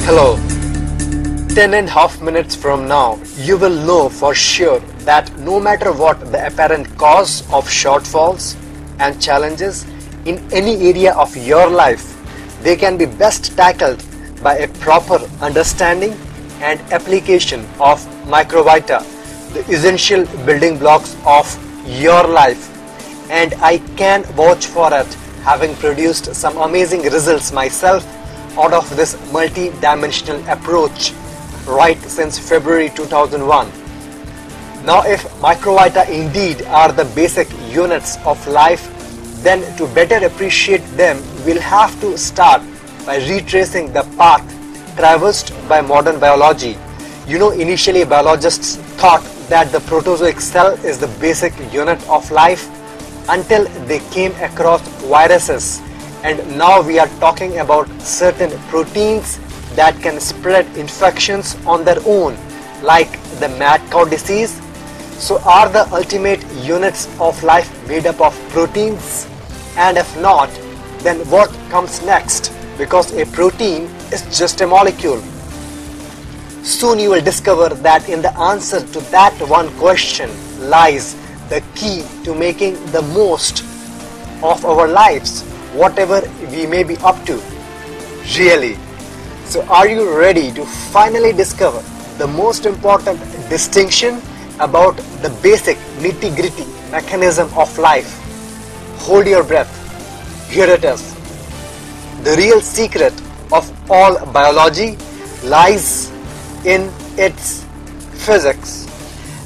Hello. 10.5 minutes from now, you will know for sure that no matter what the apparent cause of shortfalls and challenges in any area of your life, they can be best tackled by a proper understanding and application of microvita, the essential building blocks of your life. And I can vouch for it, having produced some amazing results myself out of this multi-dimensional approach right since February 2001. Now, if microvita indeed are the basic units of life, then to better appreciate them, we'll have to start by retracing the path traversed by modern biology. You know, initially biologists thought that the protozoic cell is the basic unit of life until they came across viruses, and now we are talking about certain proteins that can spread infections on their own, like the mad cow disease. So are the ultimate units of life made up of proteins? And if not, then what comes next? Because a protein is just a molecule. Soon you will discover that in the answer to that one question lies the key to making the most of our lives, whatever we may be up to. Really. So are you ready to finally discover the most important distinction about the basic nitty-gritty mechanism of life? Hold your breath. Here it is. The real secret of all biology lies in its physics.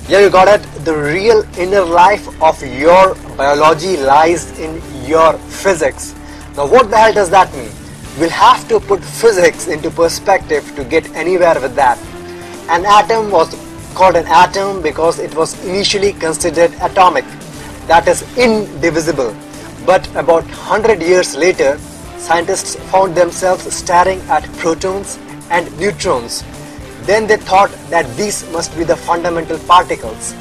Yeah, you got it. The real inner life of your biology lies in your physics. Now, what the hell does that mean? We'll have to put physics into perspective to get anywhere with that. An atom was called an atom because it was initially considered atomic, that is indivisible. But about 100 years later, scientists found themselves staring at protons and neutrons. Then they thought that these must be the fundamental particles.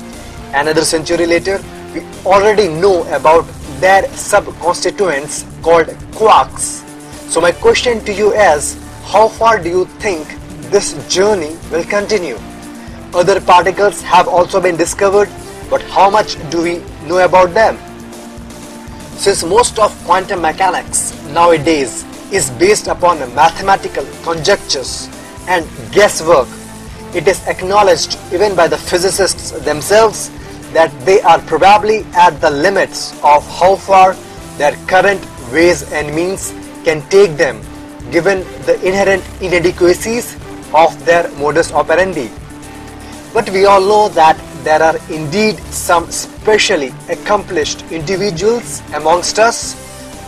Another century later, we already know about their subconstituents called quarks. So my question to you is, how far do you think this journey will continue? Other particles have also been discovered, but how much do we know about them? Since most of quantum mechanics nowadays is based upon mathematical conjectures and guesswork, it is acknowledged even by the physicists themselves that they are probably at the limits of how far their current ways and means can take them, given the inherent inadequacies of their modus operandi. But we all know that there are indeed some specially accomplished individuals amongst us,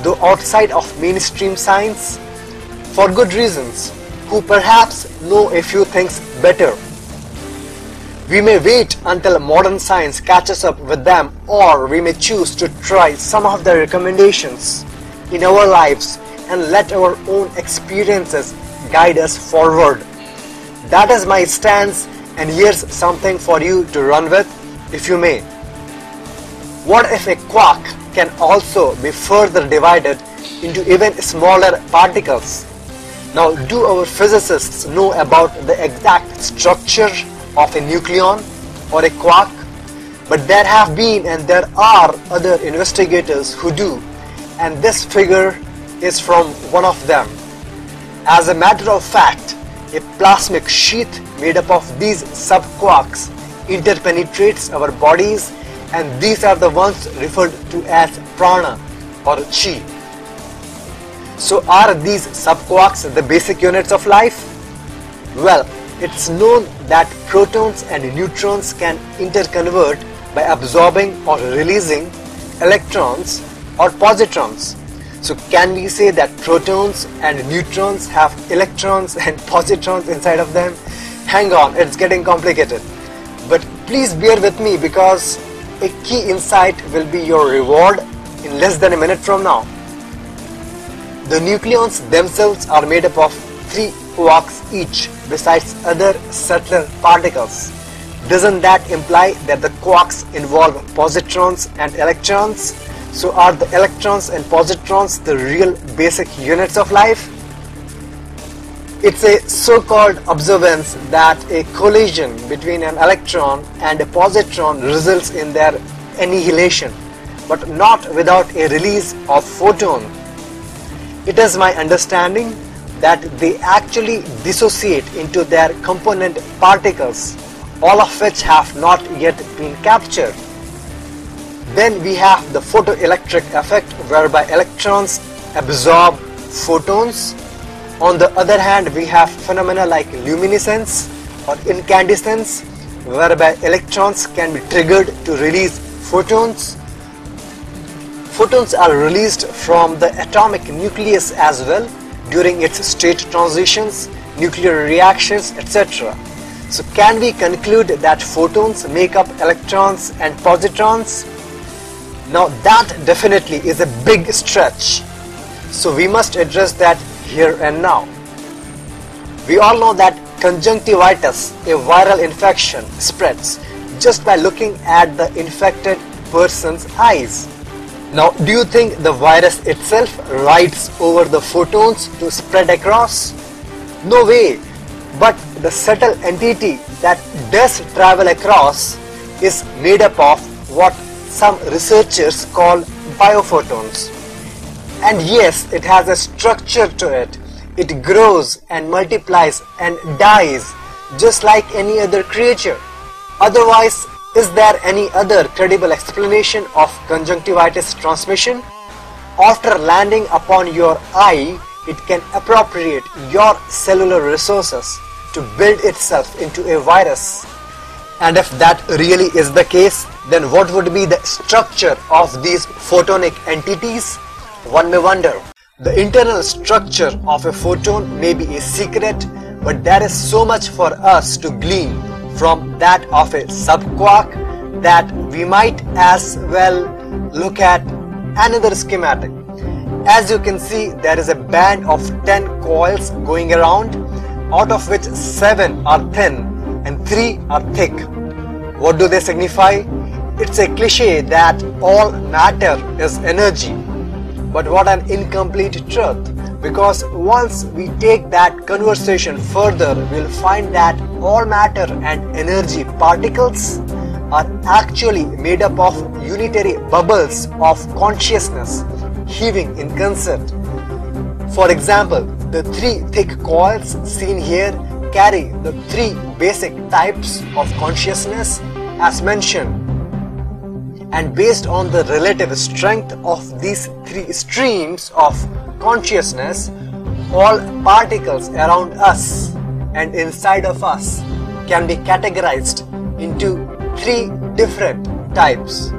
though outside of mainstream science, for good reasons, who perhaps know a few things better. We may wait until modern science catches up with them, or we may choose to try some of their recommendations in our lives and let our own experiences guide us forward. That is my stance, and here's something for you to run with, if you may. What if a quark can also be further divided into even smaller particles? Now, do our physicists know about the exact structure of a nucleon or a quark? But there have been and there are other investigators who do, and this figure is from one of them. As a matter of fact, a plasmic sheath made up of these subquarks interpenetrates our bodies, and these are the ones referred to as prana or chi. So are these subquarks the basic units of life? Well, it's known that protons and neutrons can interconvert by absorbing or releasing electrons or positrons. So can we say that protons and neutrons have electrons and positrons inside of them? Hang on, it's getting complicated. But please bear with me, because a key insight will be your reward in less than a minute from now. The nucleons themselves are made up of 3 quarks each, besides other subtler particles. Doesn't that imply that the quarks involve positrons and electrons? So are the electrons and positrons the real basic units of life? It's a so-called observance that a collision between an electron and a positron results in their annihilation, but not without a release of photon. It is my understanding that they actually dissociate into their component particles, all of which have not yet been captured. Then we have the photoelectric effect, whereby electrons absorb photons. On the other hand, we have phenomena like luminescence or incandescence, whereby electrons can be triggered to release photons. Photons are released from the atomic nucleus as well during its state transitions, nuclear reactions, etc. So can we conclude that photons make up electrons and positrons? Now that definitely is a big stretch. So we must address that here and now. We all know that conjunctivitis, a viral infection, spreads just by looking at the infected person's eyes. Now, do you think the virus itself rides over the photons to spread across? No way. But the subtle entity that does travel across is made up of what some researchers call biophotons. And yes, it has a structure to it. It grows and multiplies and dies just like any other creature. Otherwise, is there any other credible explanation of conjunctivitis transmission? After landing upon your eye, it can appropriate your cellular resources to build itself into a virus. And if that really is the case, then what would be the structure of these photonic entities? One may wonder. The internal structure of a photon may be a secret, but there is so much for us to glean from that of a subquark that we might as well look at another schematic. As you can see, there is a band of 10 coils going around, out of which 7 are thin and 3 are thick. What do they signify? It's a cliche that all matter is energy. But what an incomplete truth, because once we take that conversation further, we'll find that all matter and energy particles are actually made up of unitary bubbles of consciousness heaving in concert. For example, the 3 thick coils seen here carry the 3 basic types of consciousness as mentioned. And based on the relative strength of these 3 streams of consciousness, all particles around us and inside of us can be categorized into 3 different types.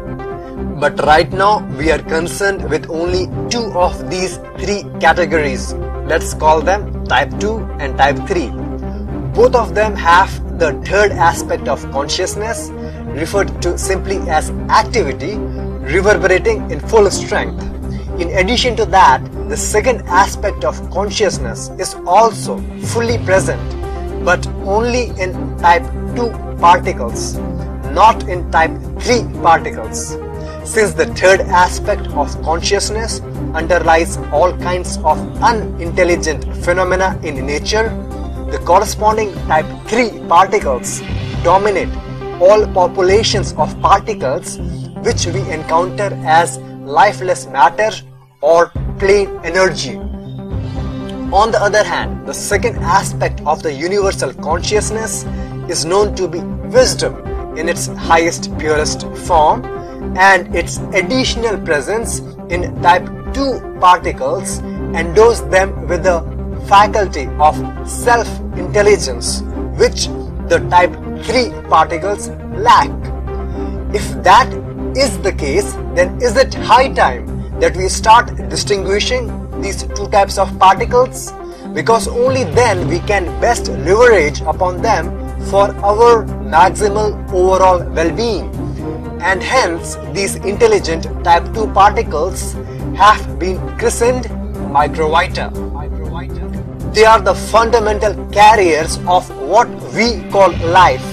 But right now we are concerned with only 2 of these 3 categories. Let's call them type 2 and type 3. Both of them have the third aspect of consciousness, referred to simply as activity, reverberating in full strength. In addition to that, the second aspect of consciousness is also fully present, but only in type 2 particles, not in type 3 particles. Since the third aspect of consciousness underlies all kinds of unintelligent phenomena in nature, the corresponding type 3 particles dominate all populations of particles which we encounter as lifeless matter or plain energy. On the other hand, the second aspect of the universal consciousness is known to be wisdom in its highest, purest form, and its additional presence in type 2 particles endows them with the faculty of self-intelligence, which the type 3 particles lack. If that is the case, then is it high time that we start distinguishing these 2 types of particles? Because only then we can best leverage upon them for our maximal overall well-being. And hence these intelligent type 2 particles have been christened microvita. They are the fundamental carriers of what we call life.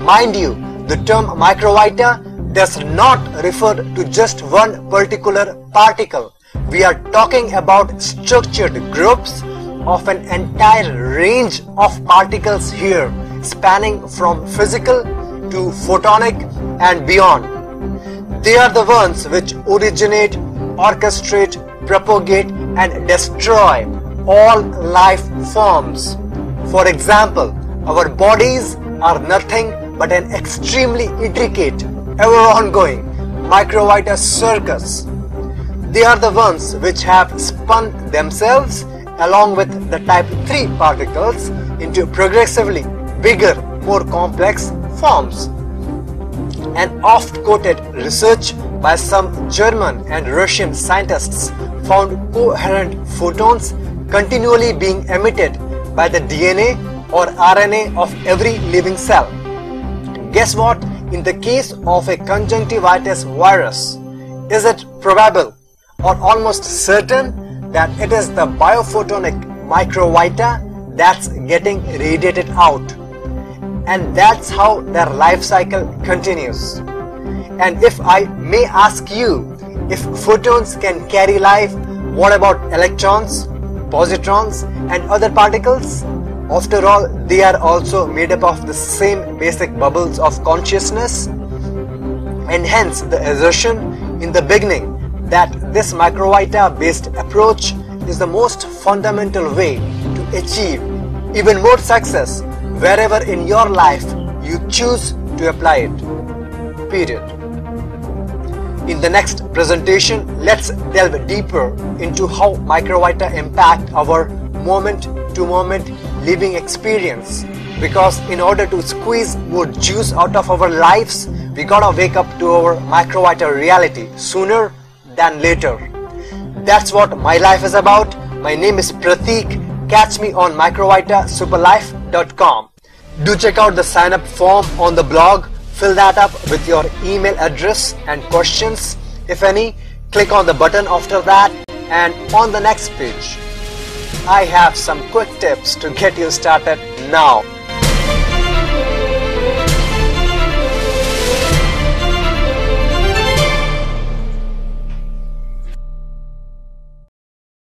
Mind you, the term microvita does not refer to just one particular particle. We are talking about structured groups of an entire range of particles here, spanning from physical to photonic and beyond. They are the ones which originate, orchestrate, propagate and destroy all life forms. For example, our bodies are nothing but an extremely intricate, ever ongoing microvita circus. They are the ones which have spun themselves along with the type 3 particles into progressively bigger, more complex forms. An oft-quoted research by some German and Russian scientists found coherent photons continually being emitted by the DNA or RNA of every living cell. Guess what? In the case of a conjunctivitis virus, is it probable or almost certain that it is the biophotonic microvita that's getting radiated out? And that's how their life cycle continues. And if I may ask you, if photons can carry life, what about electrons, positrons and other particles? After all, they are also made up of the same basic bubbles of consciousness. And hence the assertion in the beginning that this microvita based approach is the most fundamental way to achieve even more success wherever in your life you choose to apply it. Period. In the next presentation, let's delve deeper into how microvita impact our moment-to-moment living experience. Because in order to squeeze more juice out of our lives, we gotta wake up to our microvita reality sooner than later. That's what my life is about. My name is Pratik. Catch me on microvitasuperlife.com. Do check out the sign up form on the blog. Fill that up with your email address and questions, if any. Click on the button after that, and on the next page I have some quick tips to get you started now.